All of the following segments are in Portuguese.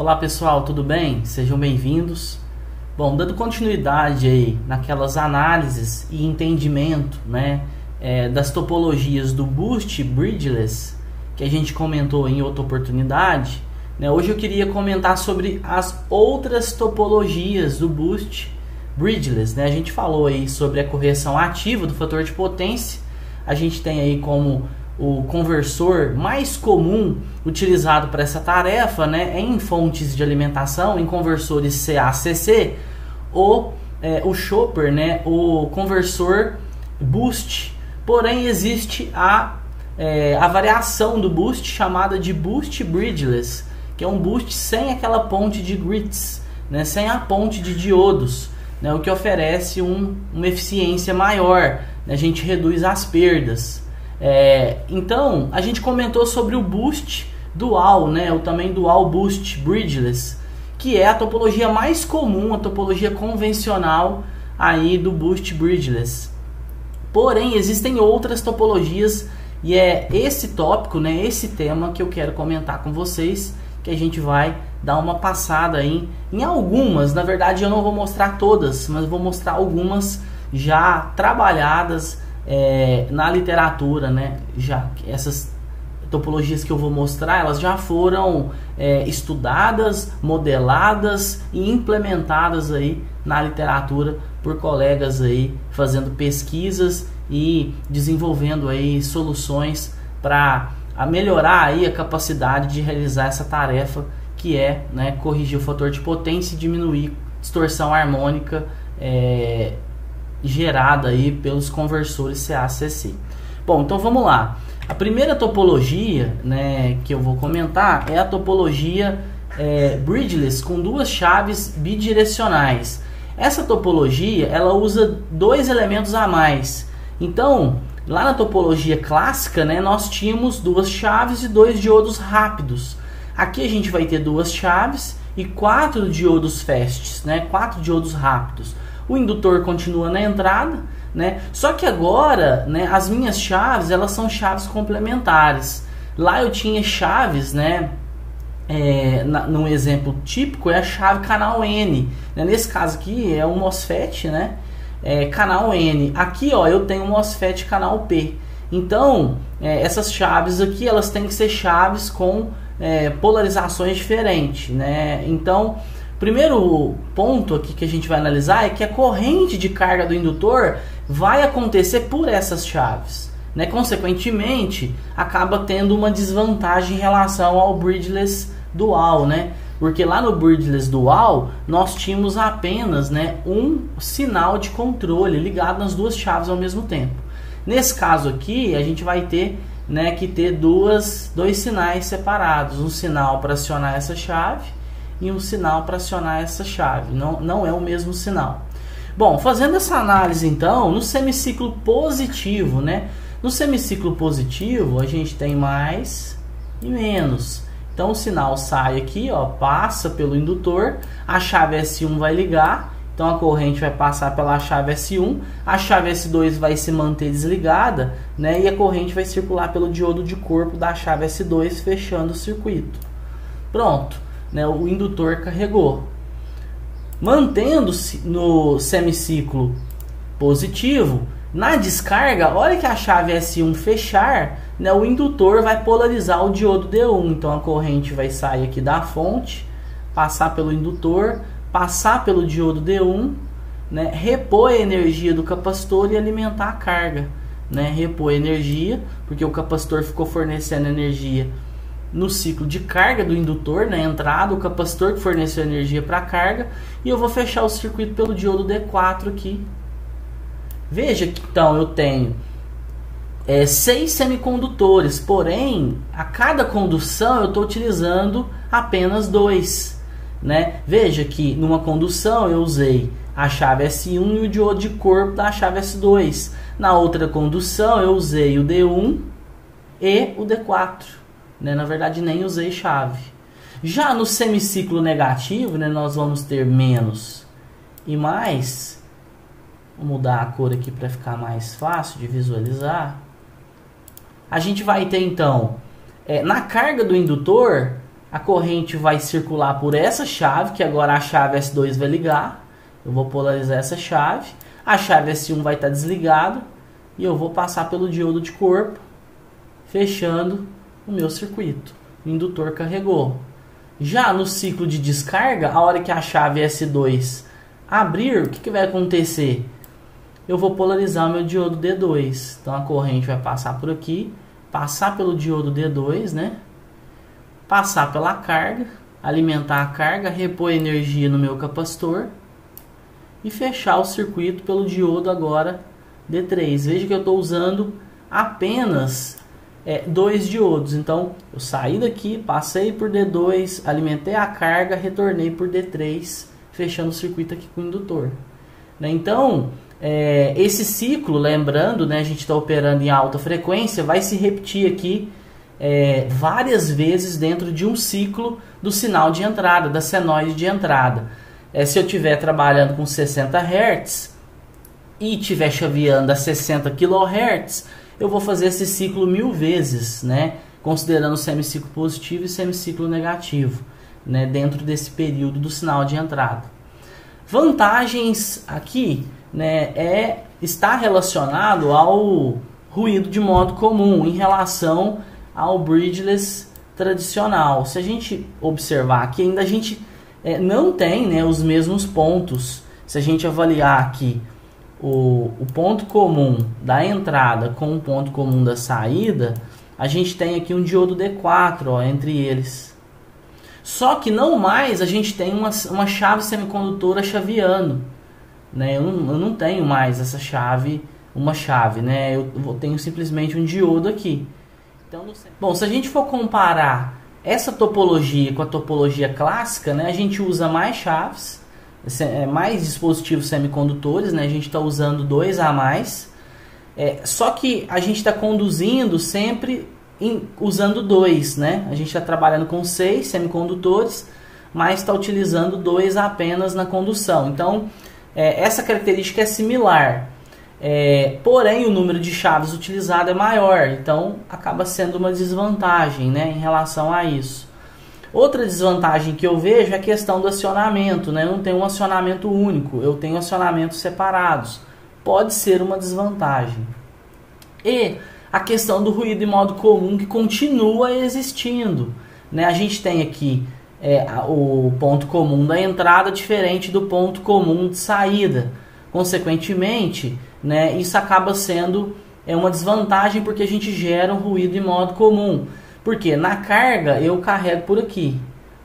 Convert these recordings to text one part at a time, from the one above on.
Olá pessoal, tudo bem? Sejam bem-vindos. Bom, dando continuidade aí naquelas análises e entendimento, das topologias do Boost Bridgeless que a gente comentou em outra oportunidade, hoje eu queria comentar sobre as outras topologias do Boost Bridgeless. A gente falou aí sobre a correção ativa do fator de potência. A gente tem aí como o conversor mais comum utilizado para essa tarefa, em fontes de alimentação, em conversores CA/CC, ou o chopper, o conversor boost. Porém, existe a variação do boost chamada de Boost Bridgeless, que é um boost sem aquela ponte de grits, sem a ponte de diodos, o que oferece uma eficiência maior. A gente reduz as perdas. Então, a gente comentou sobre o Boost Dual, o também Dual Boost Bridgeless, que é a topologia mais comum, a topologia convencional aí do Boost Bridgeless. Porém, existem outras topologias e é esse tópico, esse tema que eu quero comentar com vocês, que a gente vai dar uma passada em algumas. Na verdade, eu não vou mostrar todas, mas vou mostrar algumas já trabalhadas na literatura, Já essas topologias que eu vou mostrar, elas já foram estudadas, modeladas e implementadas aí na literatura por colegas aí fazendo pesquisas e desenvolvendo aí soluções para melhorar aí a capacidade de realizar essa tarefa, que é corrigir o fator de potência e diminuir distorção harmônica gerada aí pelos conversores CA/CC. Bom, então vamos lá. A primeira topologia que eu vou comentar é a topologia Bridgeless com duas chaves bidirecionais. Essa topologia ela usa dois elementos a mais. Então, lá na topologia clássica, nós tínhamos duas chaves e dois diodos rápidos. Aqui a gente vai ter duas chaves e quatro diodos fasts, quatro diodos rápidos. O indutor continua na entrada, Só que agora, as minhas chaves, elas são chaves complementares. Lá eu tinha chaves, num exemplo típico é a chave canal N, Nesse caso aqui é o MOSFET, canal N. Aqui, ó, eu tenho o MOSFET canal P. Então, essas chaves aqui, elas têm que ser chaves com polarizações diferentes, Então, primeiro ponto aqui que a gente vai analisar é que a corrente de carga do indutor vai acontecer por essas chaves. Consequentemente, acaba tendo uma desvantagem em relação ao Bridgeless Dual, Porque lá no Bridgeless Dual, nós tínhamos apenas um sinal de controle ligado nas duas chaves ao mesmo tempo. Nesse caso aqui, a gente vai ter que ter dois sinais separados. Um sinal para acionar essa chave e um sinal para acionar essa chave. Não é o mesmo sinal. Bom, fazendo essa análise então, no semiciclo positivo, No semiciclo positivo a gente tem mais e menos. Então o sinal sai aqui, ó, passa pelo indutor, a chave S1 vai ligar, então a corrente vai passar pela chave S1, a chave S2 vai se manter desligada, e a corrente vai circular pelo diodo de corpo da chave S2, fechando o circuito. Pronto. O indutor carregou. Mantendo-se no semiciclo positivo, na descarga, olha que a chave S1 fechar, o indutor vai polarizar o diodo D1. Então a corrente vai sair aqui da fonte, passar pelo indutor, passar pelo diodo D1, repor a energia do capacitor e alimentar a carga. Repor a energia, porque o capacitor ficou fornecendo energia no ciclo de carga do indutor, na entrada, o capacitor que forneceu energia para a carga, e eu vou fechar o circuito pelo diodo D4 aqui. Veja que então eu tenho 6 semicondutores, porém a cada condução eu estou utilizando apenas 2. Veja que numa condução eu usei a chave S1 e o diodo de corpo da chave S2. Na outra condução eu usei o D1 e o D4. Na verdade, nem usei chave. Já no semiciclo negativo, nós vamos ter menos e mais. Vou mudar a cor aqui para ficar mais fácil de visualizar. A gente vai ter, então, na carga do indutor, a corrente vai circular por essa chave, que agora a chave S2 vai ligar. Eu vou polarizar essa chave. A chave S1 vai estar desligada e eu vou passar pelo diodo de corpo, fechando o meu circuito. O indutor carregou. Já no ciclo de descarga, a hora que a chave S2 abrir, o que vai acontecer? Eu vou polarizar o meu diodo D2. Então a corrente vai passar por aqui, passar pelo diodo D2, né? Passar pela carga, alimentar a carga, repor energia no meu capacitor e fechar o circuito pelo diodo agora D3. Veja que eu estou usando apenas dois diodos. Então eu saí daqui, passei por D2, alimentei a carga, retornei por D3, fechando o circuito aqui com o indutor. Então esse ciclo, lembrando, né, a gente está operando em alta frequência, vai se repetir aqui várias vezes dentro de um ciclo do sinal de entrada, da senoide de entrada. Se eu estiver trabalhando com 60 Hz e estiver chaveando a 60 kHz, eu vou fazer esse ciclo 1000 vezes, né, considerando semiciclo positivo e semiciclo negativo, né, dentro desse período do sinal de entrada. Vantagens aqui, né, está relacionado ao ruído de modo comum em relação ao bridgeless tradicional. Se a gente observar aqui, ainda a gente não tem, né, os mesmos pontos. Se a gente avaliar aqui o ponto comum da entrada com o ponto comum da saída, a gente tem aqui um diodo D4, ó, entre eles. Só que não mais a gente tem uma chave semicondutora chaveando, né? Eu não tenho mais essa chave, né? Eu tenho simplesmente um diodo aqui. Então, bom, se a gente for comparar essa topologia com a topologia clássica, né, a gente usa mais chaves, mais dispositivos semicondutores, né, a gente está usando 2 a mais, só que a gente está conduzindo sempre usando 2, né? A gente está trabalhando com 6 semicondutores, mas está utilizando 2 apenas na condução. Então, essa característica é similar. Porém o número de chaves utilizado é maior, então acaba sendo uma desvantagem, né, em relação a isso. Outra desvantagem que eu vejo é a questão do acionamento, né? Eu não tenho um acionamento único, eu tenho acionamentos separados. Pode ser uma desvantagem. E a questão do ruído em modo comum, que continua existindo, né? A gente tem aqui o ponto comum da entrada diferente do ponto comum de saída. Consequentemente, né, isso acaba sendo uma desvantagem, porque a gente gera um ruído em modo comum. Porque na carga eu carrego por aqui,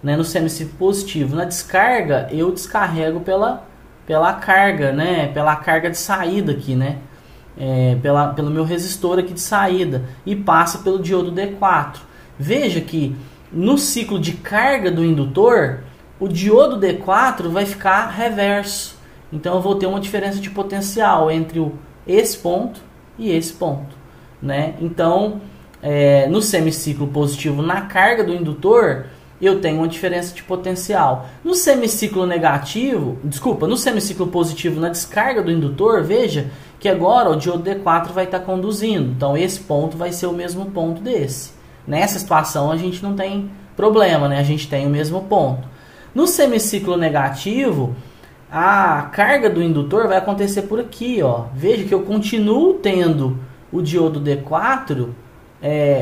né, no semiciclo positivo. Na descarga eu descarrego pela carga, né, pela carga de saída aqui, né, pelo meu resistor aqui de saída, e passa pelo diodo D4. Veja que no ciclo de carga do indutor, o diodo D4 vai ficar reverso. Então eu vou ter uma diferença de potencial entre esse ponto e esse ponto, né? Então, no semiciclo positivo, na carga do indutor, eu tenho uma diferença de potencial. No semiciclo negativo, no semiciclo positivo, na descarga do indutor, veja que agora o diodo D4 vai estar conduzindo. Então esse ponto vai ser o mesmo ponto desse. Nessa situação a gente não tem problema, né? A gente tem o mesmo ponto. No semiciclo negativo, a carga do indutor vai acontecer por aqui, ó. Veja que eu continuo tendo o diodo D4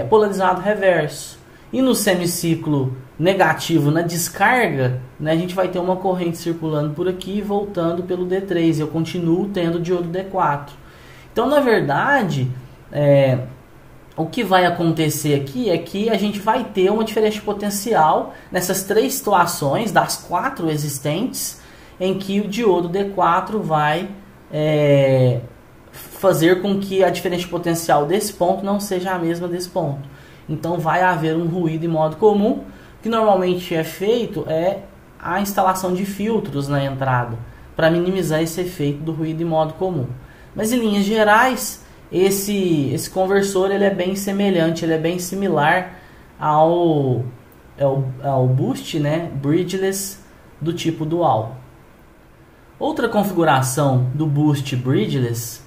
polarizado reverso. E no semiciclo negativo, na descarga, né, a gente vai ter uma corrente circulando por aqui e voltando pelo D3. Eu continuo tendo o diodo D4. Então, na verdade, o que vai acontecer aqui é que a gente vai ter uma diferença de potencial nessas 3 situações, das 4 existentes, em que o diodo D4 vai fazer com que a diferença de potencial desse ponto não seja a mesma desse ponto. Então vai haver um ruído em modo comum. O que normalmente é feito é a instalação de filtros na entrada, para minimizar esse efeito do ruído em modo comum. Mas em linhas gerais, esse conversor ele é bem semelhante, ele é bem similar ao boost, né, bridgeless do tipo dual. Outra configuração do boost bridgeless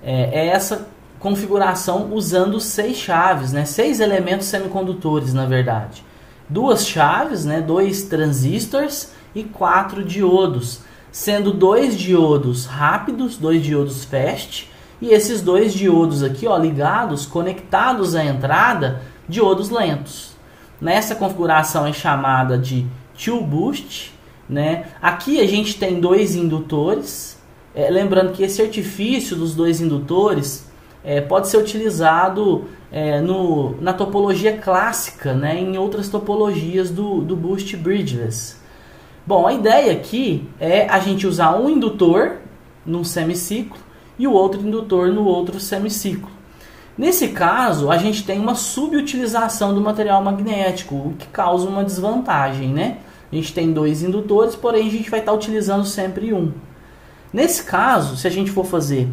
é essa configuração usando 6 chaves, né? 6 elementos semicondutores, na verdade. duas chaves, né, 2 transistores e 4 diodos, sendo 2 diodos rápidos, 2 diodos fast, e esses 2 diodos aqui, ó, ligados, conectados à entrada, diodos lentos. Nessa configuração é chamada de two boost, né? Aqui a gente tem 2 indutores, lembrando que esse artifício dos 2 indutores pode ser utilizado na topologia clássica, né? Em outras topologias do boost bridgeless. Bom, a ideia aqui é a gente usar um indutor num semiciclo e o outro indutor no outro semiciclo. Nesse caso, a gente tem uma subutilização do material magnético, o que causa uma desvantagem, né? A gente tem 2 indutores, porém a gente vai estar utilizando sempre um. Nesse caso, se a gente for fazer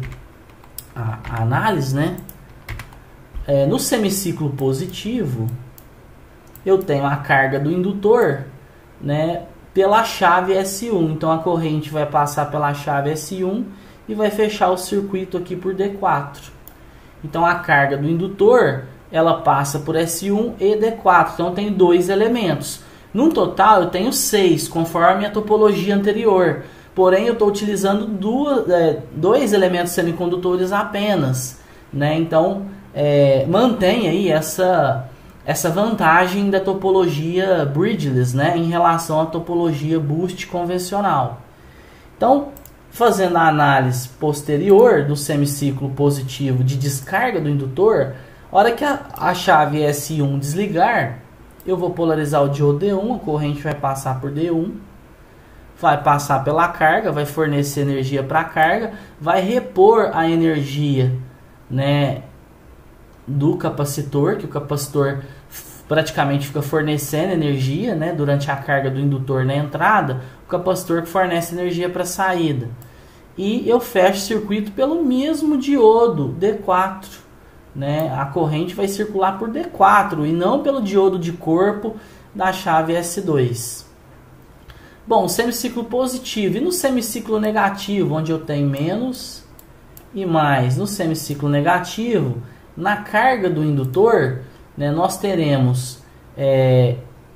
a análise, né? No semiciclo positivo, eu tenho a carga do indutor, né, pela chave S1. Então a corrente vai passar pela chave S1 e vai fechar o circuito aqui por D4. Então a carga do indutor, ela passa por S1 e D4. Então tem 2 elementos. No total eu tenho 6, conforme a topologia anterior. Porém eu estou utilizando 2 elementos semicondutores apenas, né? Então mantém aí essa vantagem da topologia bridgeless, né, em relação à topologia boost convencional. Então, fazendo a análise posterior do semiciclo positivo de descarga do indutor, a hora que a chave S1 desligar, eu vou polarizar o diodo D1, a corrente vai passar por D1, vai passar pela carga, vai fornecer energia para a carga, vai repor a energia, né, do capacitor, que o capacitor praticamente fica fornecendo energia, né, durante a carga do indutor na entrada, o capacitor que fornece energia para a saída. E eu fecho o circuito pelo mesmo diodo D4, né? A corrente vai circular por D4 e não pelo diodo de corpo da chave S2. Bom, semiciclo positivo. E no semiciclo negativo, onde eu tenho menos e mais? No semiciclo negativo, na carga do indutor, né, nós teremos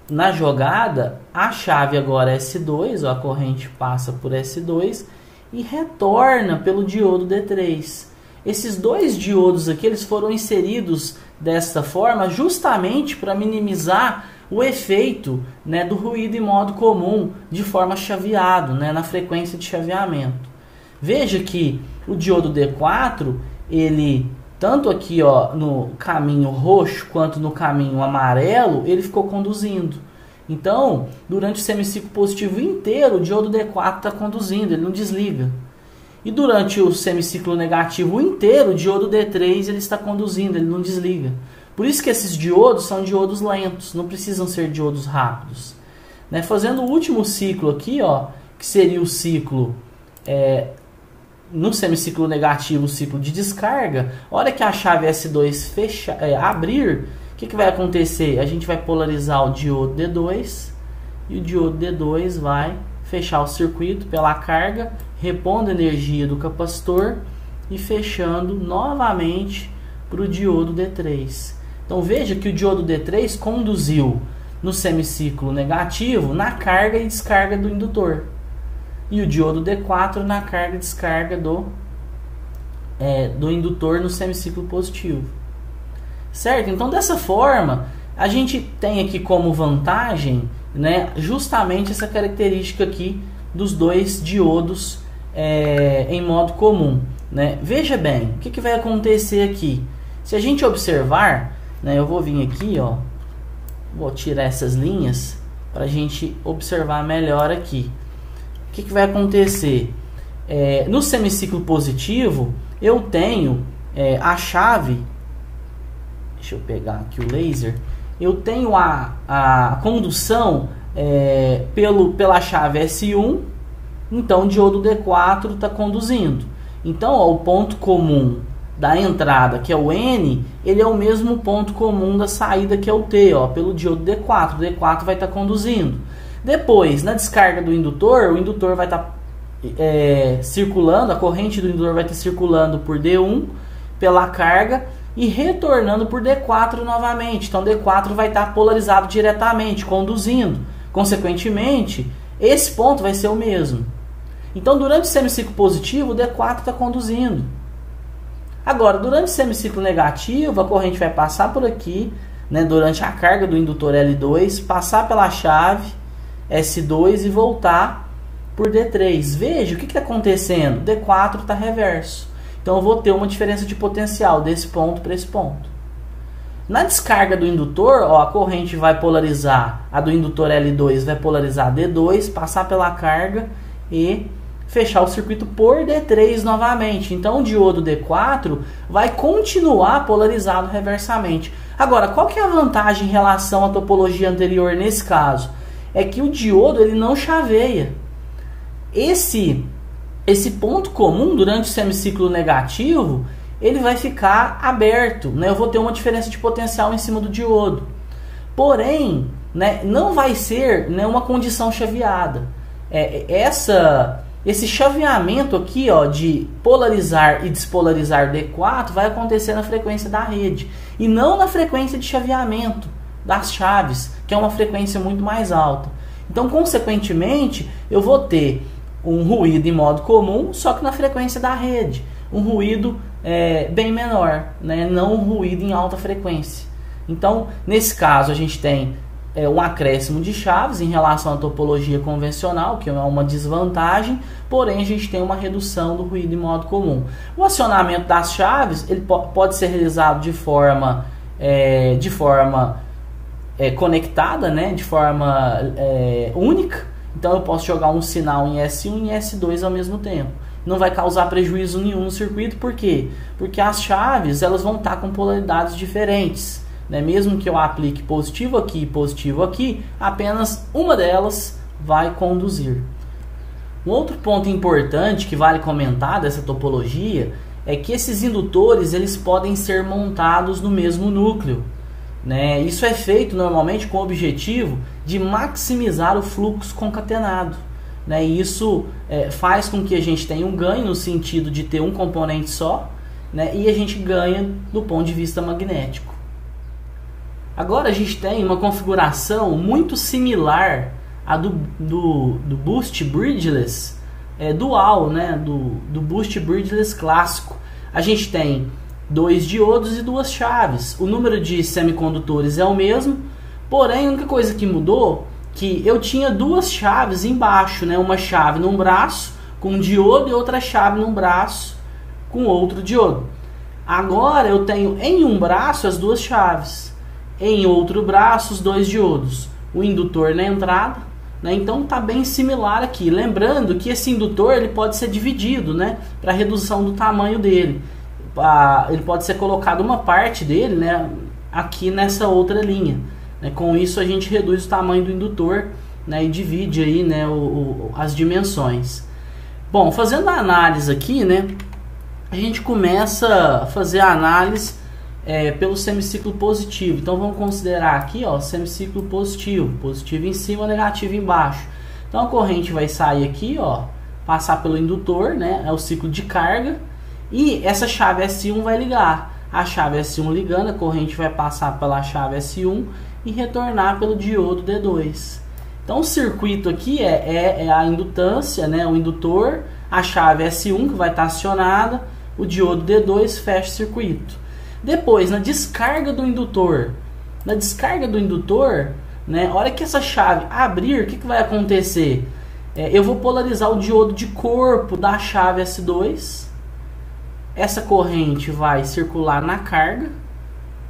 na jogada a chave agora S2, ó, a corrente passa por S2 e retorna pelo diodo D3. Esses 2 diodos aqui, eles foram inseridos desta forma justamente para minimizar o efeito, né, do ruído em modo comum de forma chaveado, né, na frequência de chaveamento. Veja que o diodo D4, ele tanto aqui, ó, no caminho roxo quanto no caminho amarelo, ele ficou conduzindo. Então, durante o semiciclo positivo inteiro, o diodo D4 está conduzindo, ele não desliga. E durante o semiciclo negativo inteiro, o diodo D3 ele está conduzindo, ele não desliga. Por isso que esses diodos são diodos lentos, não precisam ser diodos rápidos. Né? Fazendo o último ciclo aqui, ó, que seria o ciclo... no semiciclo negativo, o ciclo de descarga, a hora que a chave S2 abrir, o que vai acontecer? A gente vai polarizar o diodo D2 e o diodo D2 vai fechar o circuito pela carga, repondo a energia do capacitor e fechando novamente para o diodo D3. Então veja que o diodo D3 conduziu no semiciclo negativo na carga e descarga do indutor. E o diodo D4 na carga e descarga do indutor no semiciclo positivo. Certo? Então, dessa forma, a gente tem aqui como vantagem, né, justamente essa característica aqui dos 2 diodos em modo comum. Né? Veja bem, o que vai acontecer aqui? Se a gente observar, né, eu vou vir aqui, ó, vou tirar essas linhas para a gente observar melhor aqui. O que vai acontecer? No semiciclo positivo, eu tenho a chave, deixa eu pegar aqui o laser, eu tenho a condução pela chave S1, então o diodo D4 está conduzindo. Então, ó, o ponto comum da entrada, que é o N, ele é o mesmo ponto comum da saída, que é o T, ó, pelo diodo D4. O D4 vai estar conduzindo. Depois, na descarga do indutor, o indutor vai estar circulando, a corrente do indutor vai estar circulando por D1 pela carga, e retornando por D4 novamente. Então D4 vai estar polarizado diretamente, conduzindo. Consequentemente, esse ponto vai ser o mesmo. Então durante o semiciclo positivo, o D4 está conduzindo. Agora, durante o semiciclo negativo, a corrente vai passar por aqui, né, durante a carga do indutor L2, passar pela chave S2 e voltar por D3. Veja o que está acontecendo. D4 está reverso. Então eu vou ter uma diferença de potencial desse ponto para esse ponto. Na descarga do indutor, ó, a corrente vai polarizar, a do indutor L2 vai polarizar D2, passar pela carga e fechar o circuito por D3 novamente. Então o diodo D4 vai continuar polarizado reversamente. Agora, qual que é a vantagem em relação à topologia anterior nesse caso? É que o diodo ele não chaveia. Esse ponto comum durante o semiciclo negativo, ele vai ficar aberto, né? Eu vou ter uma diferença de potencial em cima do diodo. Porém, né, não vai ser, né, uma condição chaveada. Esse chaveamento aqui, ó, de polarizar e despolarizar D4 vai acontecer na frequência da rede e não na frequência de chaveamento das chaves, que é uma frequência muito mais alta. Então, consequentemente, eu vou ter um ruído em modo comum, só que na frequência da rede. Um ruído bem menor, né? Não um ruído em alta frequência. Então, nesse caso, a gente tem um acréscimo de chaves em relação à topologia convencional, que é uma desvantagem, porém a gente tem uma redução do ruído em modo comum. O acionamento das chaves ele pode ser realizado de forma conectada, né? De forma única. Então eu posso jogar um sinal em S1 e S2 ao mesmo tempo. Não vai causar prejuízo nenhum no circuito, por quê? Porque as chaves elas vão estar com polaridades diferentes, né? Mesmo que eu aplique positivo aqui e positivo aqui, apenas uma delas vai conduzir. Um outro ponto importante que vale comentar dessa topologia é que esses indutores eles podem ser montados no mesmo núcleo, né? Isso é feito normalmente com o objetivo de maximizar o fluxo concatenado, né? E isso faz com que a gente tenha um ganho no sentido de ter um componente só, né? E a gente ganha do ponto de vista magnético. Agora a gente tem uma configuração muito similar à do boost bridgeless dual, né? do boost bridgeless clássico. A gente tem 2 diodos e 2 chaves. O número de semicondutores é o mesmo, porém a única coisa que mudou que eu tinha 2 chaves embaixo, né? Uma chave num braço com um diodo e outra chave num braço com outro diodo. Agora eu tenho em um braço as 2 chaves, em outro braço os 2 diodos, o indutor na entrada, né? Então está bem similar aqui. Lembrando que esse indutor ele pode ser dividido, né? Para redução do tamanho dele. Ele pode ser colocado uma parte dele, né, aqui nessa outra linha, né? Com isso a gente reduz o tamanho do indutor, né, e divide aí, né, as dimensões. Bom, fazendo a análise aqui, né, a gente começa a fazer a análise pelo semiciclo positivo. Então vamos considerar aqui, ó, semiciclo positivo, positivo em cima, negativo embaixo. Então a corrente vai sair aqui, ó, passar pelo indutor, né, é o ciclo de carga. E essa chave S1 vai ligar. A chave S1 ligando, a corrente vai passar pela chave S1 e retornar pelo diodo D2. Então o circuito aqui é a indutância, né? O indutor, a chave S1 que vai estar acionada, o diodo D2 fecha o circuito. Depois, na descarga do indutor, né? A hora que essa chave abrir, o que vai acontecer? Eu vou polarizar o diodo de corpo da chave S2. Essa corrente vai circular na carga,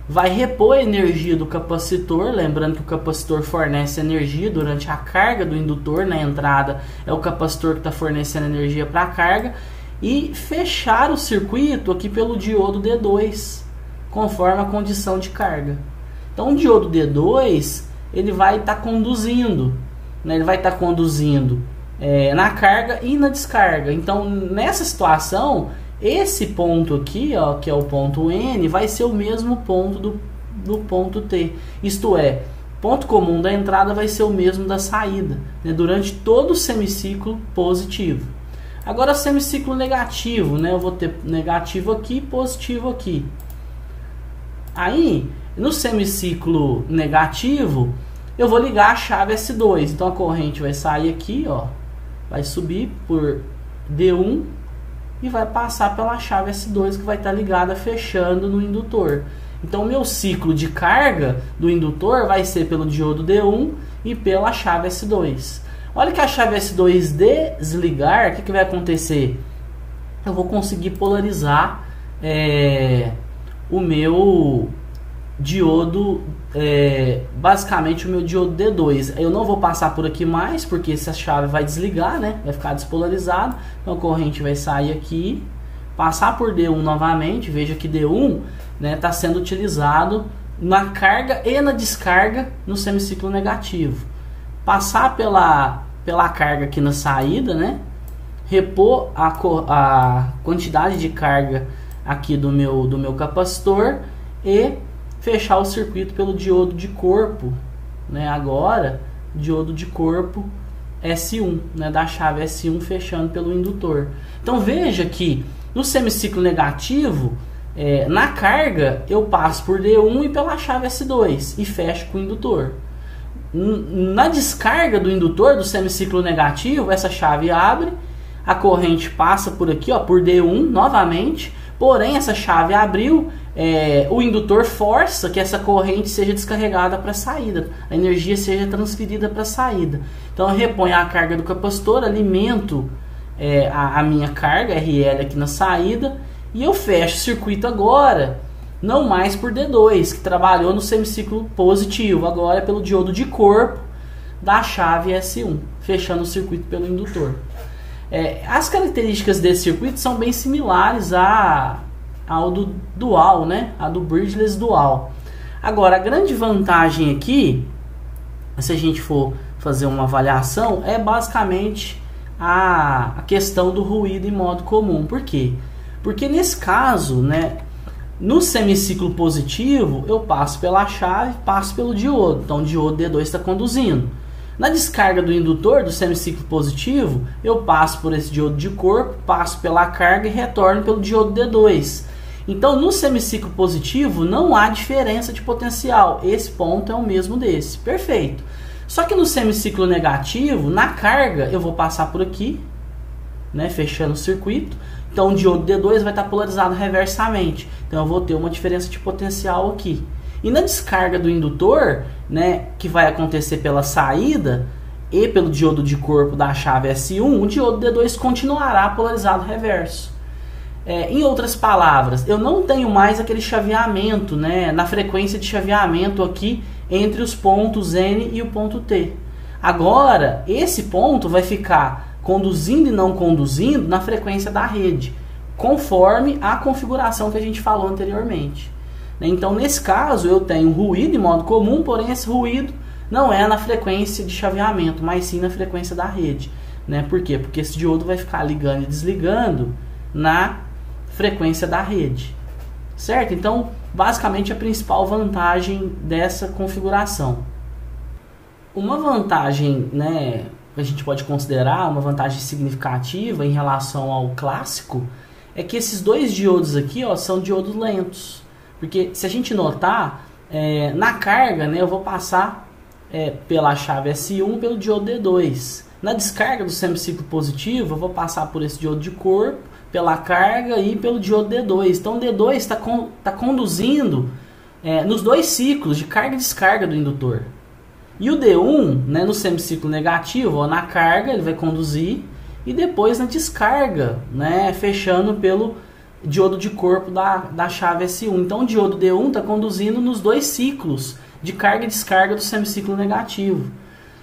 vai repor a energia do capacitor, lembrando que o capacitor fornece energia durante a carga do indutor, na entrada é o capacitor que está fornecendo energia para a carga, e fechar o circuito aqui pelo diodo D2, conforme a condição de carga. Então o diodo D2 ele vai estar conduzindo, né? Ele vai estar conduzindo na carga e na descarga. Então nessa situação, esse ponto aqui, ó, que é o ponto N, vai ser o mesmo ponto do ponto T. Isto é, ponto comum da entrada vai ser o mesmo da saída, né, durante todo o semiciclo positivo. Agora, semiciclo negativo, né, eu vou ter negativo aqui e positivo aqui. Aí, no semiciclo negativo, eu vou ligar a chave S2. Então a corrente vai sair aqui, ó, vai subir por D1 e vai passar pela chave S2 que vai estar ligada fechando no indutor. Então o meu ciclo de carga do indutor vai ser pelo diodo D1 e pela chave S2. Olha que a chave S2 desligar, o que vai acontecer? Eu vou conseguir polarizar o meu diodo, basicamente o meu diodo D2. Eu não vou passar por aqui mais, porque essa chave vai desligar, né? Vai ficar despolarizado. Então a corrente vai sair aqui, passar por D1 novamente. Veja que D1 está sendo utilizado na carga e na descarga no semiciclo negativo. Passar pela carga aqui na saída, né? Repor a quantidade de carga aqui do meu capacitor e fechar o circuito pelo diodo de corpo, né? Agora, diodo de corpo S1, né? Da chave S1 fechando pelo indutor. Então veja que no semiciclo negativo, na carga eu passo por D1 e pela chave S2 e fecho com o indutor. Na descarga do indutor do semiciclo negativo, essa chave abre, a corrente passa por aqui, ó, por D1 novamente. Porém, essa chave abriu, o indutor força que essa corrente seja descarregada para a saída, a energia seja transferida para a saída. Então eu reponho a carga do capacitor, alimento a minha carga RL aqui na saída e eu fecho o circuito agora, não mais por D2, que trabalhou no semiciclo positivo, agora é pelo diodo de corpo da chave S1, fechando o circuito pelo indutor. As características desse circuito são bem similares ao do dual, né? A do bridgeless dual. Agora, a grande vantagem aqui, se a gente for fazer uma avaliação, é basicamente a questão do ruído em modo comum. Por quê? Porque nesse caso, né, no semiciclo positivo, eu passo pela chave, passo pelo diodo. Então o diodo D2 está conduzindo. Na descarga do indutor do semiciclo positivo, eu passo por esse diodo de corpo, passo pela carga e retorno pelo diodo D2. Então no semiciclo positivo não há diferença de potencial. Esse ponto é o mesmo desse. Perfeito. Só que no semiciclo negativo, na carga, eu vou passar por aqui, né, fechando o circuito. Então o diodo D2 vai estar polarizado reversamente. Então eu vou ter uma diferença de potencial aqui. E na descarga do indutor, né, que vai acontecer pela saída e pelo diodo de corpo da chave S1, o diodo D2 continuará polarizado reverso. Em outras palavras, eu não tenho mais aquele chaveamento, né, na frequência de chaveamento aqui entre os pontos N e o ponto T. Agora, esse ponto vai ficar conduzindo e não conduzindo na frequência da rede, conforme a configuração que a gente falou anteriormente. Então, nesse caso, eu tenho ruído em modo comum, porém esse ruído não é na frequência de chaveamento, mas sim na frequência da rede. Né? Por quê? Porque esse diodo vai ficar ligando e desligando na frequência da rede. Certo? Então, basicamente, a principal vantagem dessa configuração. Uma vantagem, né, que a gente pode considerar, uma vantagem significativa em relação ao clássico, é que esses dois diodos aqui, ó, são diodos lentos. Porque se a gente notar, na carga, né, eu vou passar pela chave S1 pelo diodo D2. Na descarga do semiciclo positivo, eu vou passar por esse diodo de corpo, pela carga e pelo diodo D2. Então o D2 está conduzindo nos dois ciclos de carga e descarga do indutor. E o D1, né, no semiciclo negativo, ó, na carga ele vai conduzir e depois na descarga, né, fechando pelo diodo de corpo da chave S1. Então o diodo D1 está conduzindo nos dois ciclos de carga e descarga do semiciclo negativo.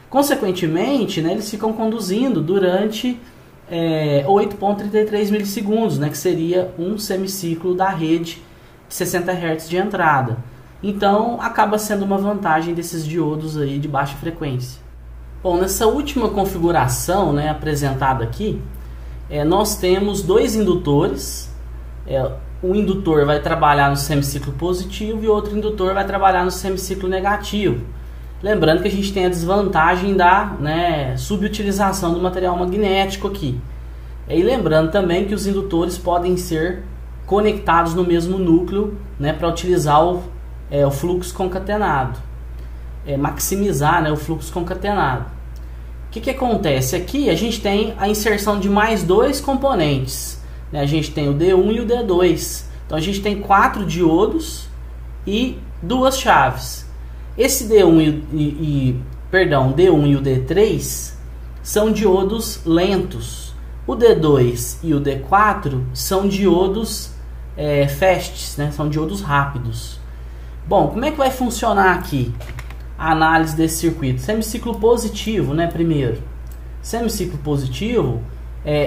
Consequentemente, né, eles ficam conduzindo durante 8,33 milissegundos, né, que seria um semiciclo da rede de 60 Hz de entrada. Então acaba sendo uma vantagem desses diodos aí de baixa frequência. Bom, nessa última configuração, né, apresentada aqui, nós temos dois indutores. Um indutor vai trabalhar no semiciclo positivo e outro indutor vai trabalhar no semiciclo negativo. Lembrando que a gente tem a desvantagem da, né, subutilização do material magnético aqui. E lembrando também que os indutores podem ser conectados no mesmo núcleo, né, para utilizar o fluxo concatenado, maximizar, né, o fluxo concatenado. O que acontece? Aqui a gente tem a inserção de mais dois componentes, né? A gente tem o D1 e o D2. Então a gente tem 4 diodos e 2 chaves. Esse D1 D1 e o D3 são diodos lentos. O D2 e o D4 são diodos fasts, né? São diodos rápidos. Bom, como é que vai funcionar aqui a análise desse circuito? Semiciclo positivo, né? Primeiro, semiciclo positivo,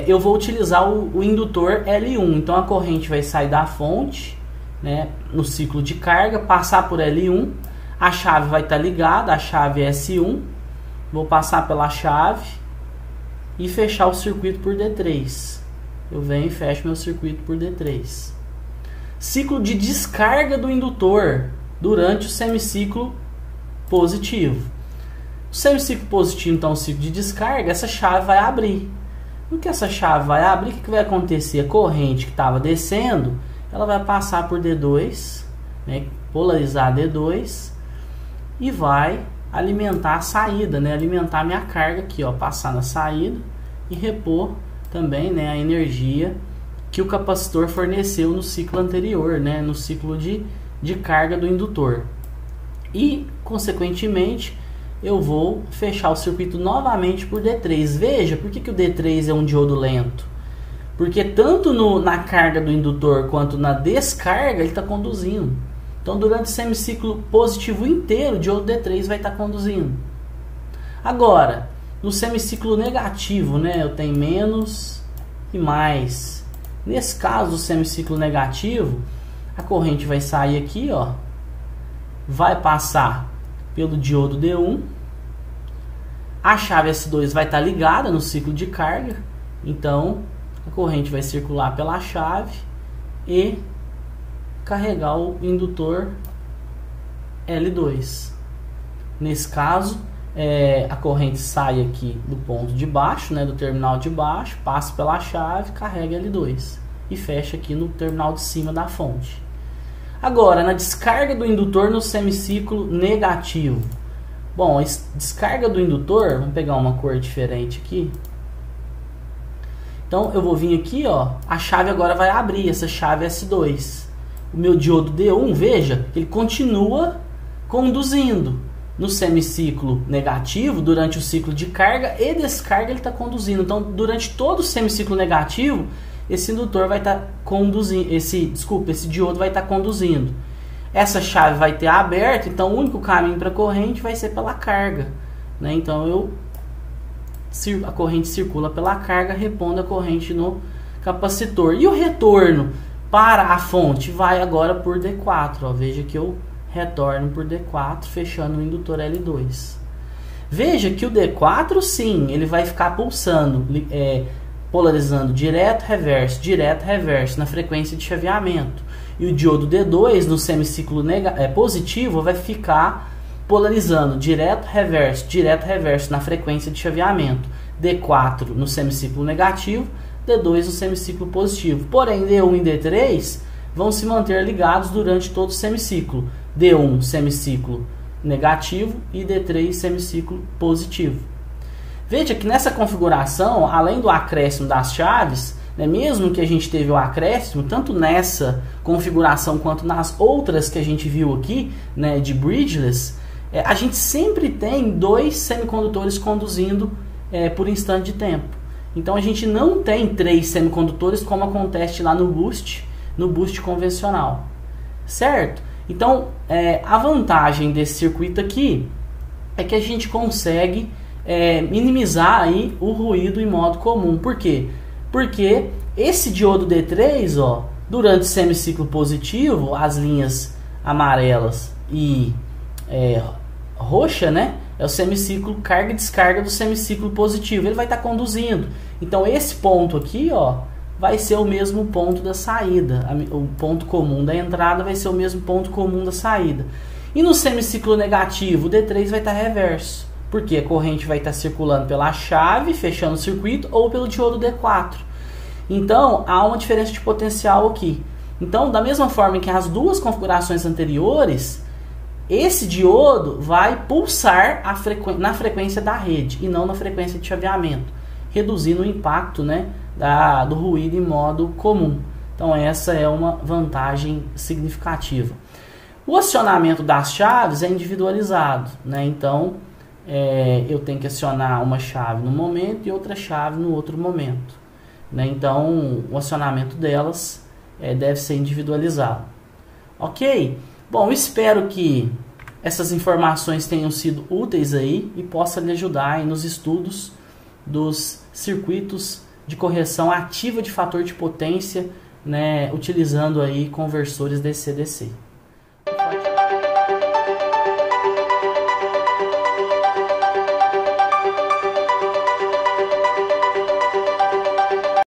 eu vou utilizar o indutor L1. Então a corrente vai sair da fonte, né, no ciclo de carga, passar por L1. A chave vai estar ligada, a chave S1. Vou passar pela chave e fechar o circuito por D3. Eu venho e fecho meu circuito por D3. Ciclo de descarga do indutor durante o semiciclo positivo. O semiciclo positivo, então, o ciclo de descarga, essa chave vai abrir. No que essa chave vai abrir, o que vai acontecer? A corrente que estava descendo, ela vai passar por D2, né, polarizar D2, e vai alimentar a saída, né, alimentar a minha carga aqui, ó, passar na saída e repor também, né, a energia que o capacitor forneceu no ciclo anterior, né, no ciclo de carga do indutor. E, consequentemente, eu vou fechar o circuito novamente por D3. Veja, por que o D3 é um diodo lento? Porque tanto na carga do indutor quanto na descarga ele está conduzindo. Então, durante o semiciclo positivo inteiro, o diodo D3 vai estar conduzindo. Agora, no semiciclo negativo, né, eu tenho menos e mais. Nesse caso, o semiciclo negativo, a corrente vai sair aqui, ó, vai passar pelo diodo D1. A chave S2 vai estar ligada no ciclo de carga. Então, a corrente vai circular pela chave e carregar o indutor L2. Nesse caso, a corrente sai aqui do ponto de baixo, né, do terminal de baixo, passa pela chave, carrega L2 e fecha aqui no terminal de cima da fonte. Agora, na descarga do indutor no semiciclo negativo. Bom, a descarga do indutor, vamos pegar uma cor diferente aqui. Então, eu vou vir aqui, ó, a chave agora vai abrir, essa chave S2. O meu diodo D1, veja, ele continua conduzindo. No semiciclo negativo, durante o ciclo de carga e descarga, ele está conduzindo. Então, durante todo o semiciclo negativo, esse indutor vai estar conduzindo, esse diodo vai estar conduzindo. Essa chave vai ter aberta, então o único caminho para a corrente vai ser pela carga, né? Então a corrente circula pela carga, repondo a corrente no capacitor. E o retorno para a fonte vai agora por D4. Ó. Veja que eu retorno por D4, fechando o indutor L2. Veja que o D4, sim, ele vai ficar pulsando, polarizando direto, reverso na frequência de chaveamento. E o diodo D2 no semiciclo positivo vai ficar polarizando direto, reverso na frequência de chaveamento. D4 no semiciclo negativo, D2 no semiciclo positivo. Porém, D1 e D3 vão se manter ligados durante todo o semiciclo. D1 semiciclo negativo e D3 semiciclo positivo. Veja que nessa configuração, além do acréscimo das chaves, né, mesmo que a gente teve o acréscimo, tanto nessa configuração quanto nas outras que a gente viu aqui, né, de bridgeless, a gente sempre tem 2 semicondutores conduzindo por instante de tempo. Então a gente não tem 3 semicondutores como acontece lá no boost convencional, certo? Então a vantagem desse circuito aqui é que a gente consegue minimizar aí o ruído em modo comum. Por quê? Porque esse diodo D3, ó, durante o semiciclo positivo, as linhas amarelas e roxa, né, é o semiciclo carga e descarga do semiciclo positivo. Ele vai estar conduzindo. Então esse ponto aqui, ó, vai ser o mesmo ponto da saída. O ponto comum da entrada vai ser o mesmo ponto comum da saída. E no semiciclo negativo, o D3 vai estar reverso. Porque a corrente vai estar circulando pela chave, fechando o circuito, ou pelo diodo D4. Então, há uma diferença de potencial aqui. Então, da mesma forma que as duas configurações anteriores, esse diodo vai pulsar na frequência da rede e não na frequência de chaveamento, reduzindo o impacto, né, do ruído em modo comum. Então essa é uma vantagem significativa. O acionamento das chaves é individualizado, né? Então eu tenho que acionar uma chave no momento e outra chave no outro momento, né? Então o acionamento delas deve ser individualizado. Ok? Bom, espero que essas informações tenham sido úteis aí e possa lhe ajudar aí nos estudos dos circuitos de correção ativa de fator de potência, né, utilizando aí conversores DC-DC.